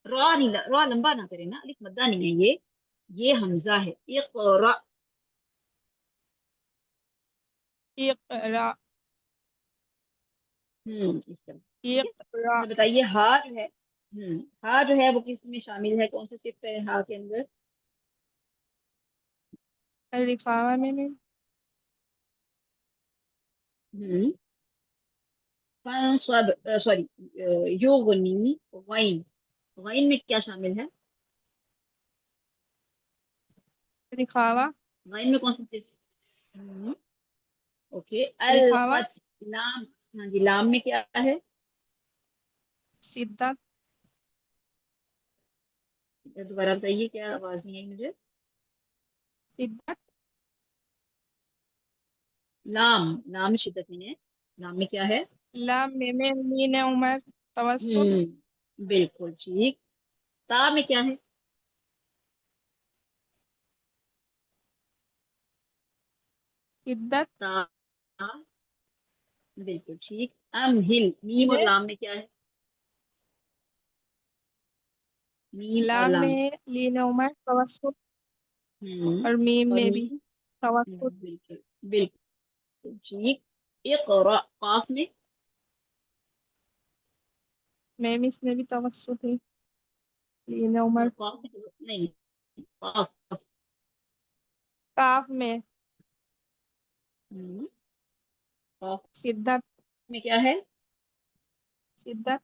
रा नहीं, रा लंबा ना करे ना, अलिफ मद्दा नहीं है ये हमजा है। एक इकरा इस तरह। ठीक है इकरा अच्छा बताइए हा जो है हा जो है वो किस में शामिल है, कौन सी सिफ्त है हा के अंदर। रिफावा में हम्म सॉरी योगनी वाइन, वाइन में क्या शामिल है। रिखावा वाइन में कौन सी सिफ्त। ओके अल रिखावा कत लाम। हाँ जी लाम में क्या है। सिद्दत दोबारा बताइए क्या आवाज नहीं आई मुझे। सिद्दत लाम लाम शिद्दत में है। लाम में क्या है। लाम में मीन उमर तवस्सुत बिल्कुल ठीक। ता में क्या है। सिद्दत ता बिल्कुल ठीक। अम हिल मीम और में लाम में क्या है। मीम और लाम लाम। में लीन उमर तवस्सुत हम्म और मीम और में भी मीम। तवस्सुत बिल्कुल बिल्कुल ठीक। इक़रा काफ में। मेम इसमें भी तवस्सुत है लीन उमर काफ में नहीं काफ काफ। काफ में हम्म, काफ सिद्दत में क्या है। सिद्दत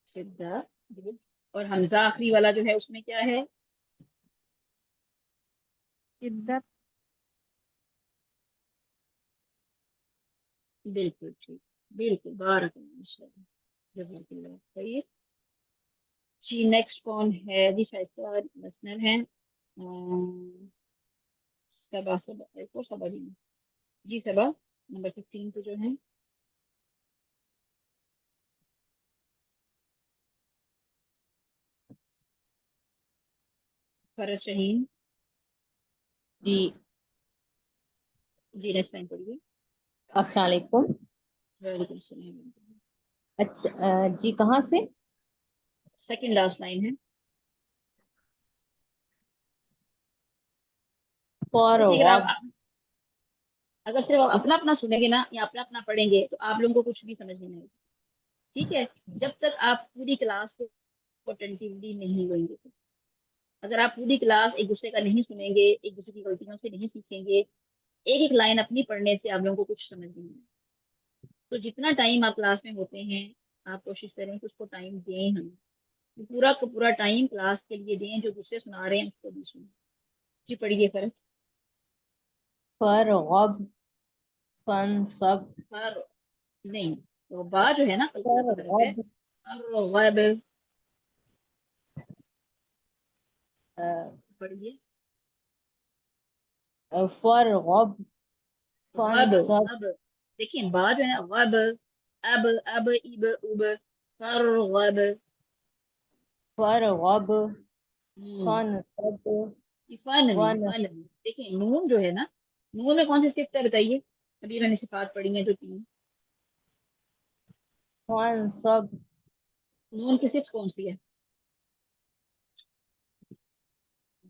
शिद्दा गुड। और हमजा आखिरी वाला जो है उसमें क्या है। सिद्दत बिल्कुल ठीक। बिल्कुल बारकल्लाह जज़ाकल्लाह खैर। जी नेक्स्ट कौन है जी शाइस्ता मसनर है। सबा सबा एक और सबा भी नहीं। जी सबा नंबर 15 पे जो है। फरज शहीन जी जी नेक्स्ट टाइम पढ़िए। अस्सलाम वालेकुम। وعلیکم السلام. اچھا جی کہاں سے؟ سیکنڈ لاسٹ لائن ہے. فار دیکھیے اگر غاب. آپ اگر صرف آپ اپنا اپنا سنیں گے نا یا اپنا اپنا پڑھیں گے تو آپ لوگوں کو کچھ بھی سمجھ نہیں آئے گا. ٹھیک ہے. جب تک آپ پوری کلاس کو اٹینٹیولی نہیں لیں گے, اگر آپ پوری کلاس ایک دوسرے کا نہیں سنیں گے, ایک دوسرے کی غلطیوں سے نہیں سیکھیں گے, ایک ایک لائن اپنی پڑھنے سے آپ لوگوں کو کچھ سمجھ نہیں آئے. تو جتنا ٹائم آپ کلاس میں ہوتے ہیں آپ کوشش کریں کہ اس کو ٹائم دیں. ہم پورا کا پورا ٹائم کلاس کے لیے دیں, جو دوسرے سنا رہے ہیں اس کو بھی سنیں. جی پڑھیے فرق. فار غاب فن سب. پر نہیں, تو با جو ہے نا فار قلقلہ کی طرف ہے. غاب الرغب پڑھیے. فار غاب فن غب سب. غب دیکھیں با جو ہے نا غب اب اب اب اب فرغب. For غاب fun sub. Fun one فن دیکھیں نون جو ہے نا, نون میں کون سی صفت ہے بتائیے. ابھی میں نے صفات پڑھی ہیں جو 3. فن سب. نون کی صفت کون سی ہے؟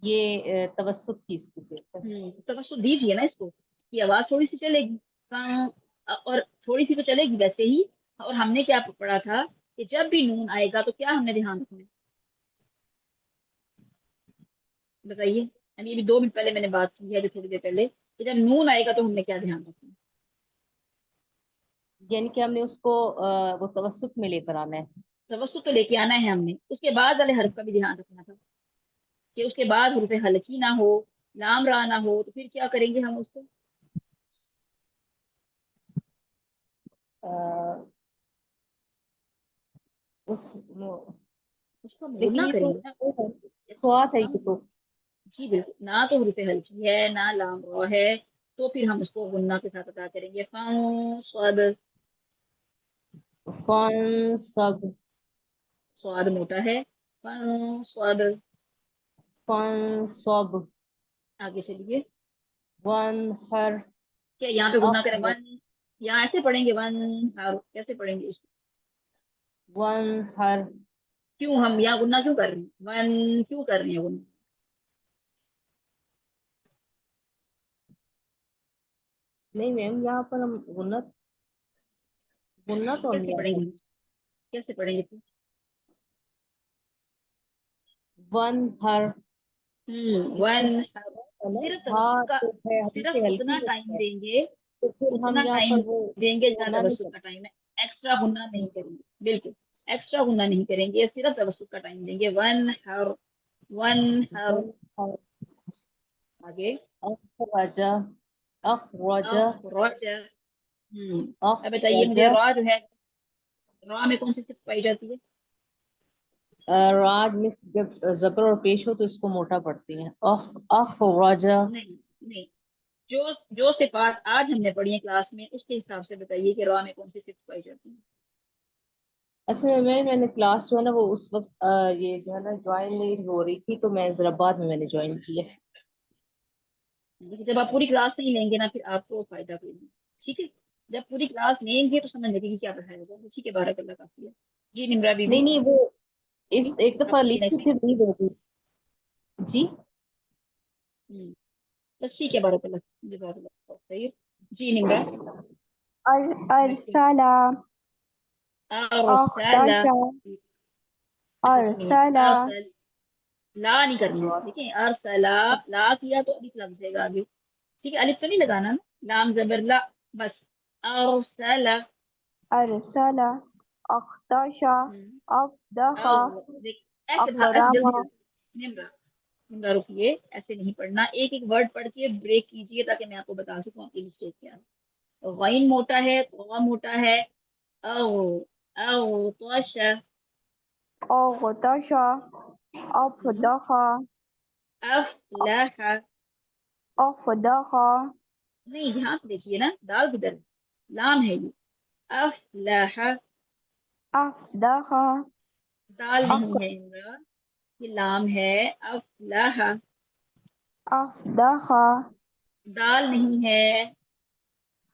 یہ توسط کی اس کی صفت ہے. توسط دیجیے نا اس کو, یہ آواز تھوڑی سی چلے گی اور تھوڑی سی تو چلے گی ویسے ہی. اور ہم نے کیا پڑھا تھا کہ جب بھی نون آئے گا تو کیا ہم نے دھیان رکھنا ہے بتائیے. یعنی ابھی 2 منٹ پہلے میں نے بات کی ہے, جو تھوڑی دیر پہلے, کہ جب نون آئے گا تو ہم نے کیا دھیان رکھنا ہے. یعنی کہ ہم نے اس کو وہ توسط میں لے کر آنا ہے. توسط تو لے کے آنا ہے ہم نے. اس کے بعد والے حرف کا بھی دھیان رکھنا تھا کہ اس کے بعد حروف حلقی نہ ہو, لام را نہ ہو, تو پھر کیا کریں گے ہم اس کو. اس اس کو لیکن غنہ یہ کریں تو گے نا. سوات ہے یہ تو. جی بالکل, نہ تو حروف ہلکی ہے نہ لام را ہے, تو پھر ہم اس کو غنہ کے ساتھ ادا کریں گے. صاد فن سب. صاد موٹا ہے. صاد. فن سب. آگے چلیے. ون ہر. کیا یہاں پہ غنہ اخ کریں؟ ون, یہاں ایسے پڑھیں گے ون ہر, کیسے پڑھیں گے اس کو؟ ون ہر. کیوں ہم یہاں غنہ کیوں کر رہے ہیں, ون کیوں کر رہے ہیں غنہ؟ نہیں میم یہاں پر ہم غنت تو کیسے نہیں پڑھیں آتا. گے, کیسے پڑھیں گے؟ ون ہر. اس ون میں ہر. ہے نا, صرف ہاں توسط کا, تو ہے صرف ہلکی ہلکی اتنا جو ٹائم ہے, دیں گے, تو پھر ہم اتنا یہاں ٹائم پر وہ دیں گے جتنا غنہ نہیں توسط کا کرتے. ٹائم ہے. ایکسٹرا غنہ نہیں کریں گے, بالکل ایکسٹرا غنہ نہیں کریں گے, صرف توسط کا ٹائم دیں گے. ون ہر, ون ہر. ون ہر. آگے. اخرجا. اخرجا. اخرج. اب بتائیے مجھے, اخرجا. را جو ہے, را میں کون سی صفت پائی جاتی ہے؟ راج میں جب زبر اور پیش ہو تو اس کو موٹا پڑتی ہیں. اخرجا. نہیں نہیں, جو صفات آج ہم نے پڑھی ہیں کلاس میں, اس کے حساب سے بتائیے کہ را میں کون سی صفت پائی جاتی ہے. اصل میں نے کلاس جو ہے نا وہ اس وقت یہ جو ہے نا جوائن نہیں ہو رہی تھی, تو میں ذرا بعد میں نے جوائن کی ہے. جب آپ پوری کلاس نہیں لیں گے نا پھر آپ کو فائدہ کوئی نہیں. ٹھیک ہے, جب پوری کلاس لیں گے تو سمجھ لگے گی کیا پڑھایا جائے. ٹھیک ہے, بارک اللہ کافی ہے. جی نمرا بی بی. نہیں وہ اس ایک دفعہ آپ لکھی تھی نہیں ہوگی. جی بس ٹھیک ہے, بارک اللہ, جزاک اللہ خیر. جی نمرا. أرسل ارسل. أختش سنیے, أرسل ارسل لا نہیں کرنی ہے. دیکھیں ارسلا لا کیا تو الف لگ جائے گا آگے. ٹھیک ہے, الف تو نہیں لگانا نا, لام زبر لا بس. ارسل. أرسل أختش أفضح ایسے أكرم. جلدی جلدی. نمرا رکیے, ایسے نہیں پڑھنا, ایک ایک ورڈ پڑھ کے بریک کیجیے تاکہ میں آپ کو بتا سکوں آپ کی مسٹیک کیا ہے. غین موٹا ہے, قوا موٹا ہے. او توش. أغطش أفضح افلح. أفضح نہیں, یہاں سے دیکھیے نا, دال کدھر ہے, لام ہے یہ. افلح. أفضح دال نہیں ہے عمران, یہ لام ہے. افلح. أفضح. دال نہیں ہے,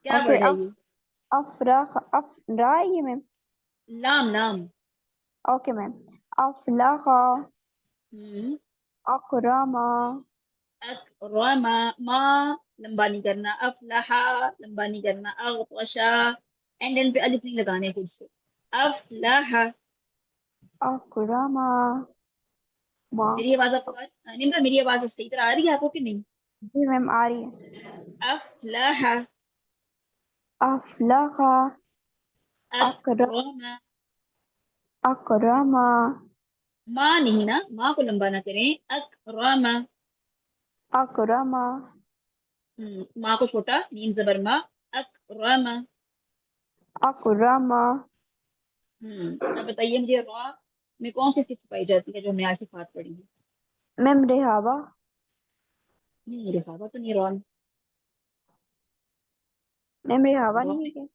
کیا اوکے ورڈ ہے یہ؟ अफराख अफ रा है ये मैम? लाम लाम। Okay ma'am. अफलाहा, हम्म, अकरमा, अकरमा, मा लंबा नहीं करना, अफलहा लंबा नहीं करना, अगतशा एंड एंड पे अलिफ नहीं लगाने खुद से, अफलहा। अकरमा, मा। मेरी आवाज आपको निम्रा, मेरी आवाज सही तरह आ रही है आपको कि नहीं? जी मैम आ रही है। अफलहा, अफलाहा, अकरा, अकरमा, अकरमा, माँ नहीं ना, माँ को लंबा ना करें, अकरमा। अकरमा, माँ को छोटा, नीम जबर मा, अकरमा। अकरमा। अब बताइए मुझे रा में कौन सी सिफत पाई जाती है जो हमने आज सिफात पढ़ी है? मैम रेहावा। नहीं, रिफावा तो नहीं, रा में। मैम रेहावा रा नहीं है में क्या?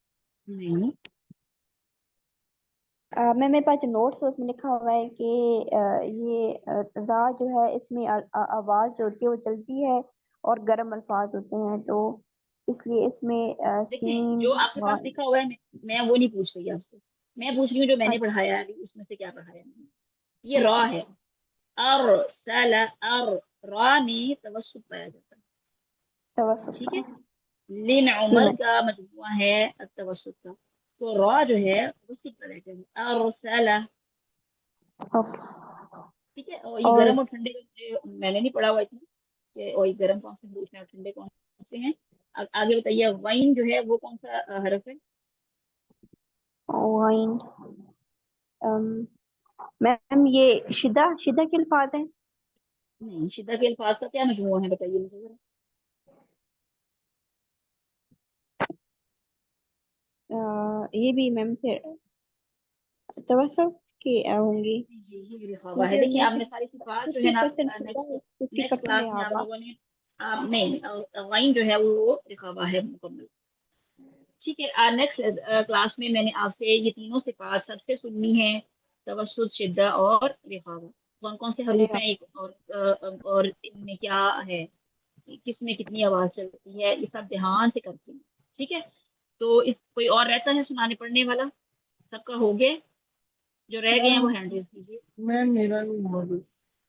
नहीं। मैम मेरे पास जो नोट्स है उसमें लिखा हुआ है कि ये रा जो है इसमें आवाज जो होती है वो चलती है और गर्म अल्फाज होते हैं, तो इसलिए इसमें देखें, सीन जो आपके पास लिखा हुआ है, मैं वो नहीं पूछ रही आपसे, मैं पूछ रही हूँ जो मैंने पढ़ाया है अभी, उसमें से क्या पढ़ाया मैंने। ये रा है, अर सला, अर, रा में तवस्सुत पाया जाता है। तवस्सुत ठीक है, का। लिन जी उमर मैम। का मजमूआ है तवस्सुत का, तो रा जो है तवस्सुत का लेटर है, अर सला। ओके। ठीक है, और ये और गर्म और ठंडे का मुझे मैंने नहीं पढ़ा हुआ इतना कि और ये गर्म कौन से हरूफ हैं और ठंडे कौन से हैं। आगे बताइए, वाइन जो है वो कौन सा हरफ है? वाइन, मैम ये शिदा शिदा के अल्फाज हैं। नहीं, शिद्दा के अल्फाज का क्या मजमूआ है बताइए मुझे जरा। ये भी मैम फिर तवस्सुत के होंगी। जी, ये रिखावा है। क्योंकि देखिए, उनमें आपने सारी सिफात जो है ना 50% शिदा नेक्स्ट है, फिफ्टी नेक्स्ट परसेंट क्लास में आप रेहावा। लोगों ने आप नहीं, वाइन जो है वो रिखावा है मुकम्मल। ठीक है, नेक्स्ट क्लास में मैंने आपसे ये तीनों सिफात सबसे सुननी है, तवस्सुत, शिद्दा और रिखावा, कौन कौन से हरूफ हैं, एक और इनमें क्या है, किस में कितनी आवाज चलती है, ये सब ध्यान से करते हैं। ठीक है, तो इस कोई और रहता है सुनाने पढ़ने वाला? सबका हो गया? जो रह गए हैं वो हैंड रेज कीजिए। मैम मेरा नहीं हुआ अभी।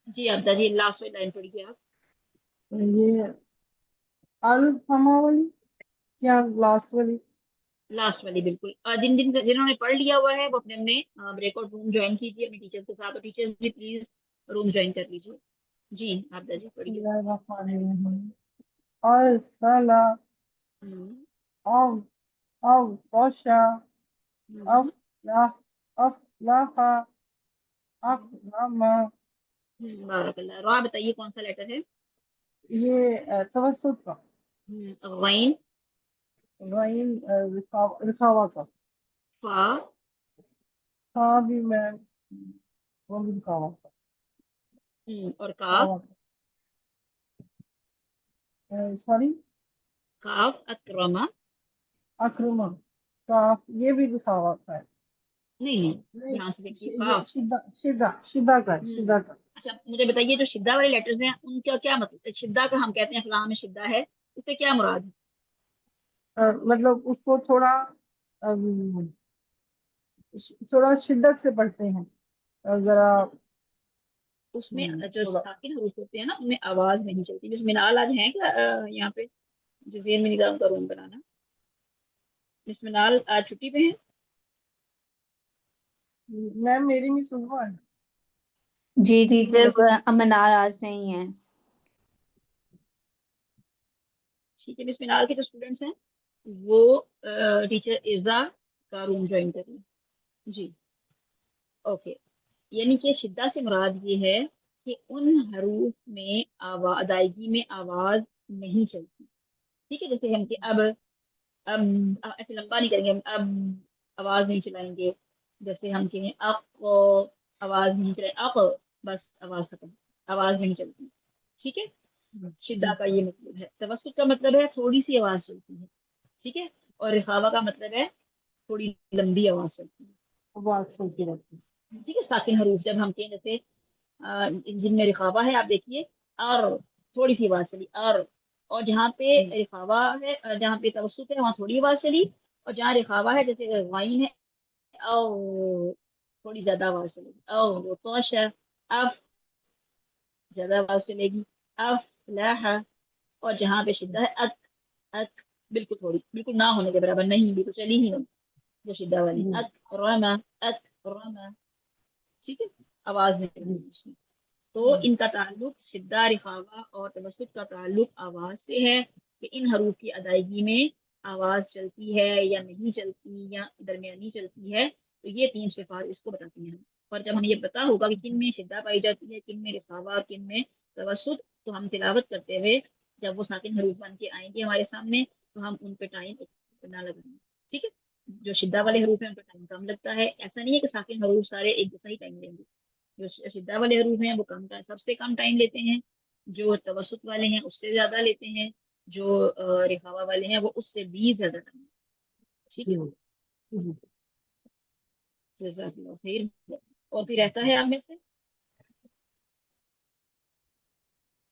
जी अब्दा जी, लास्ट वाली लाइन पढ़िए आप। ये अल्फमा वाली क्या लास्ट वाली? लास्ट वाली बिल्कुल। जिन्होंने पढ़ लिया हुआ है वो अपने अपने ब्रेकआउट रूम ज्वाइन कीजिए अपने टीचर्स के साथ, और टीचर्स भी प्लीज रूम ज्वाइन कर लीजिए। जी अब्दा जी पढ़िए। और सला हम्म, अव अव तोशा हम्म, अफला अफलाहा अफलामा। बारकल्लाह। रा बताइए कौन सा लेटर है? ये तवस्सुत का। गैन, वाइन रिखावा का। फा, हाँ भी मैम वो भी रिखावा का। और काफ। सॉरी काफ अक्रमा। अक्रमा काफ ये भी रिखावा का है। नहीं नहीं, नहीं ध्यान से देखिए, ये काफ। शिद्दा शिद्दा शिद्दा का है, हम्म, शिद्दा का। अच्छा मुझे बताइए, जो शिद्दा वाले लेटर्स हैं उनका क्या मतलब? शिद्दा का हम कहते हैं फलां में शिद्दा है, इससे क्या मुराद है? मतलब उसको थोड़ा अम, थोड़ा शिद्दत से पढ़ते हैं जरा। उसमें जो थोड़ा साकिन हरूफ होते हैं ना उनमें आवाज नहीं चलती। जैसे मिनाल आज है क्या यहाँ पे, जजीर में निजाम का रूम बनाना, जिस मिनाल आज छुट्टी पे है? मैम मेरी भी सुनवा है। जी टीचर, बस मनार आज नहीं है। ठीक है, मिस मिनाल के जो स्टूडेंट्स हैं वो टीचर इज़ा का रूम ज्वाइन करें। जी ओके। यानी कि शिद्दा से मुराद ये है कि उन हरूफ में अदायगी में आवाज नहीं चलती। ठीक है, जैसे हम कि ऐसे लंबा नहीं करेंगे हम, अब आवाज नहीं चलाएंगे। जैसे हम कहें अक, आवाज नहीं चलाए, अक, बस आवाज खत्म, आवाज नहीं चलती। ठीक है, शिद्दा का ये मतलब है। तवस्सुत का मतलब है थोड़ी सी आवाज चलती है। ठीक है, और रिखावा का मतलब है थोड़ी लंबी आवाज चलती है। बात सुनती रहती ठीक है, साकिन हरूफ जब हम कहें, जैसे जिनमें रिखावा है आप देखिए, और थोड़ी सी आवाज चली, और जहाँ पे है। रिखावा है, जहाँ पे तवस्सुत है वहाँ थोड़ी आवाज चली, और जहाँ रिखावा है जैसे वाइन है औ थोड़ी ज्यादा आवाज चलेगी, औ तोश है अफ ज्यादा आवाज चलेगी, अफ लह। और जहाँ पे शिद्दा है अक बिल्कुल थोड़ी, बिल्कुल ना होने के बराबर, नहीं बिल्कुल चली ही नहीं, जो शिद्दा वाली अक रमा। ठीक है, आवाज नहीं चलेगी इसमें। तो इनका ताल्लुक शिद्दा रिखावा और तवस्सुत का ताल्लुक आवाज से है कि इन हरूफ की अदायगी में आवाज चलती है या नहीं चलती या दरमियानी चलती है। तो ये 3 सिफात इसको बताती हैं। और जब हमें ये पता होगा कि किन में शिद्दा पाई जाती है, किन में रिखावा, किन में तवस्सुत, तो हम तिलावत करते हुए जब वो साकिन हरूफ बन के आएंगे हमारे सामने तो हम उन पे टाइम ना लगाएंगे। ठीक है, जो शिद्दा वाले हरूफ हैं उन पर टाइम कम लगता है। ऐसा नहीं है कि साकिन हरूफ सारे एक जैसा ही टाइम लेंगे। जो शिद्दा वाले हरूफ हैं वो कम सबसे कम टाइम लेते हैं, जो तवसुत वाले हैं उससे ज्यादा लेते हैं, जो रिखावा वाले हैं वो उससे भी ज्यादा टाइम। ठीक है, जज़ाकल्लाह खैर। और भी रहता है आप में से?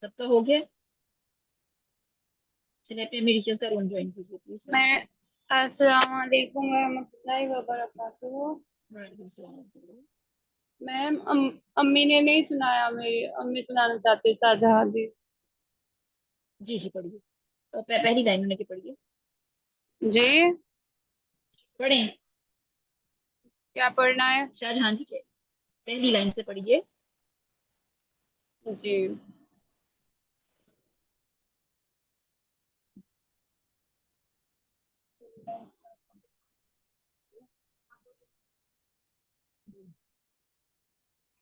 सबका हो गया? चलिए अपने मेरी टीचर्स का रूम ज्वाइन कीजिए प्लीज। मैं अस्सलाम वालेकुम रहमतुल्लाहि व बरकातुहू। मैम अम्मी ने नहीं सुनाया, मेरी अम्मी सुनाना चाहती शाहजहां जी। जी जी पढ़िए, पहली लाइन में पढ़िए, जी पढ़ें। क्या पढ़ना है? शाहजहां जी के पहली लाइन से पढ़िए। जी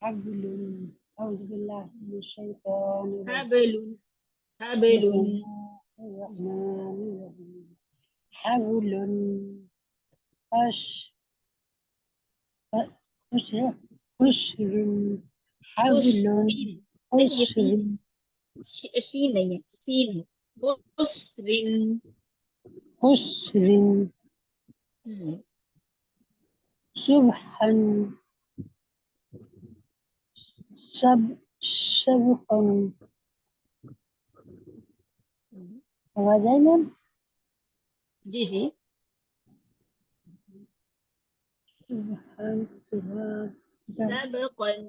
हबलुन हबलुन حبل خش خشر حبل नहीं ये خشر शीन नहीं है, सीन है। खुसरिन। خشر हम्म, صبحا سبقا आवाज आई मैम? जी जी सुबहान सुबह सबकन।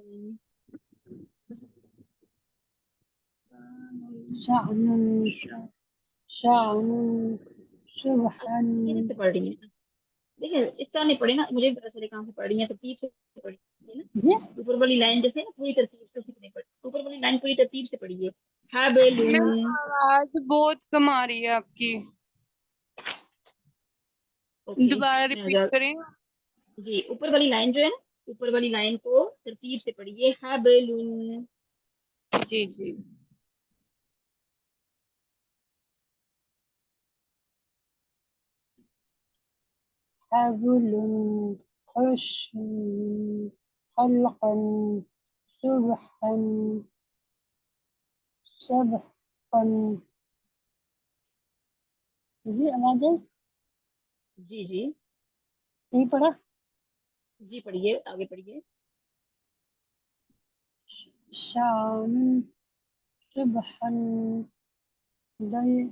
शाहनुन शाहनुन सुबहान किधर से पढ़ रही है? देखिए इस तरह नहीं पढ़े ना, मुझे भी पता चले कहाँ से पढ़ रही है, तरतीब से पढ़ी है ना। जी ऊपर वाली लाइन जैसे ना पूरी तरतीब से सीखनी पड़ी, ऊपर वाली लाइन पूरी तरतीब से पढ़िए। मैम हबलुन। आवाज बहुत कम आ रही है आपकी, ओके दोबारा मैं रिपीट हजार करें। जी ऊपर वाली लाइन जो है ना, ऊपर वाली लाइन को तरतीब से पढ़िए। हबलुन। जी जी حبل خشن خلقا سبحا سبحا जी आवाज आई? जी जी नहीं पढ़ा? जी पढ़िए, आगे पढ़िए। शान सुबहान दल